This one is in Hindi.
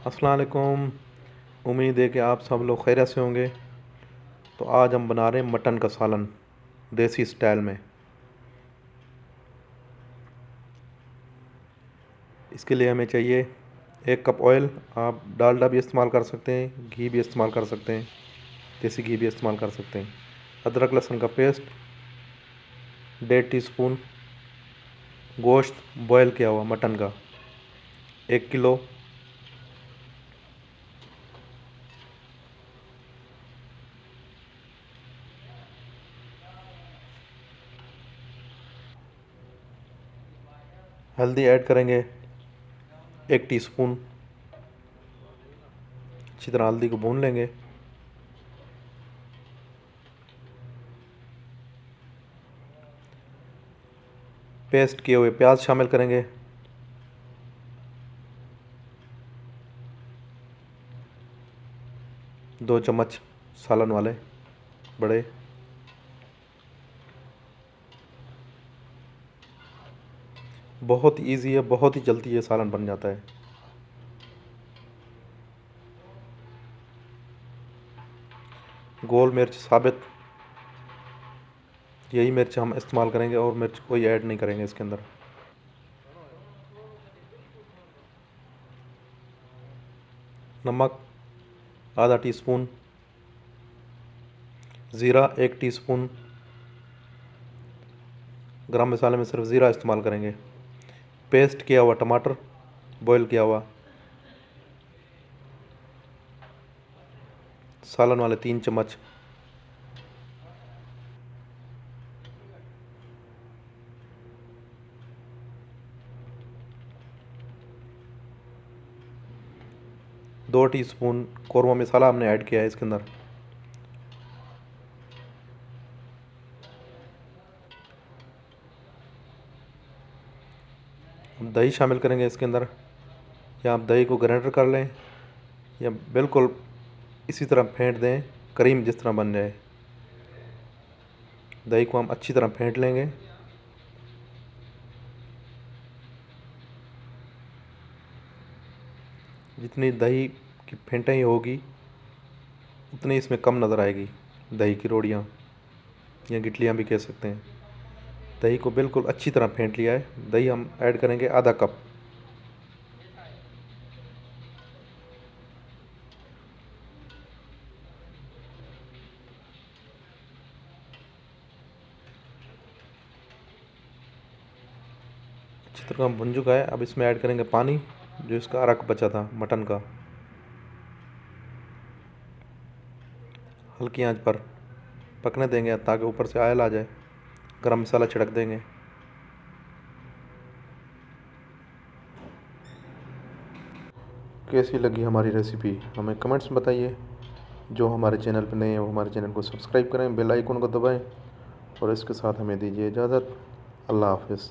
अस्सलाम वालेकुम। उम्मीद है कि आप सब लोग खैरियत से होंगे। तो आज हम बना रहे हैं मटन का सालन देसी स्टाइल में। इसके लिए हमें चाहिए 1 कप ऑयल। आप डालडा भी इस्तेमाल कर सकते हैं, घी भी इस्तेमाल कर सकते हैं, देसी घी भी इस्तेमाल कर सकते हैं। अदरक लहसुन का पेस्ट, 1.5 टीस्पून। गोश्त बॉयल किया हुआ मटन का 1 किलो। हल्दी ऐड करेंगे 1 टीस्पून। अच्छी तरह हल्दी को भून लेंगे। पेस्ट किए हुए प्याज शामिल करेंगे। दो चम्मच सालन वाले बड़े। बहुत इजी है, बहुत ही जल्दी ये सालन बन जाता है। गोल मिर्च साबित, यही मिर्च हम इस्तेमाल करेंगे और मिर्च कोई ऐड नहीं करेंगे इसके अंदर। नमक ½ टीस्पून। ज़ीरा 1 टीस्पून। गरम मसाले में सिर्फ ज़ीरा इस्तेमाल करेंगे। पेस्ट किया हुआ टमाटर बॉईल किया हुआ। सालन वाले 3 चम्मच। दो टीस्पून कौरमा मसाला हमने ऐड किया है इसके अंदर। हम दही शामिल करेंगे इसके अंदर। या आप दही को ग्राइंडर कर लें या बिल्कुल इसी तरह फेंट दें, क्रीम जिस तरह बन जाए। दही को हम अच्छी तरह फेंट लेंगे। जितनी दही की फेंटाई होगी उतनी इसमें कम नज़र आएगी दही की रोटियाँ या गिटलियाँ भी कह सकते हैं। दही को बिल्कुल अच्छी तरह फेंट लिया है। दही हम ऐड करेंगे ½ कप। अच्छी तरह भुन चुका है। अब इसमें ऐड करेंगे पानी, जो इसका अरक बचा था मटन का। हल्की आंच पर पकने देंगे ताकि ऊपर से ऑयल आ जाए। गरम मसाला छिड़क देंगे। कैसी लगी हमारी रेसिपी हमें कमेंट्स में बताइए। जो हमारे चैनल पर नए हैं वो हमारे चैनल को सब्सक्राइब करें, बेल आइकन को दबाएं और इसके साथ हमें दीजिए इजाज़त। अल्लाह हाफ़िज़।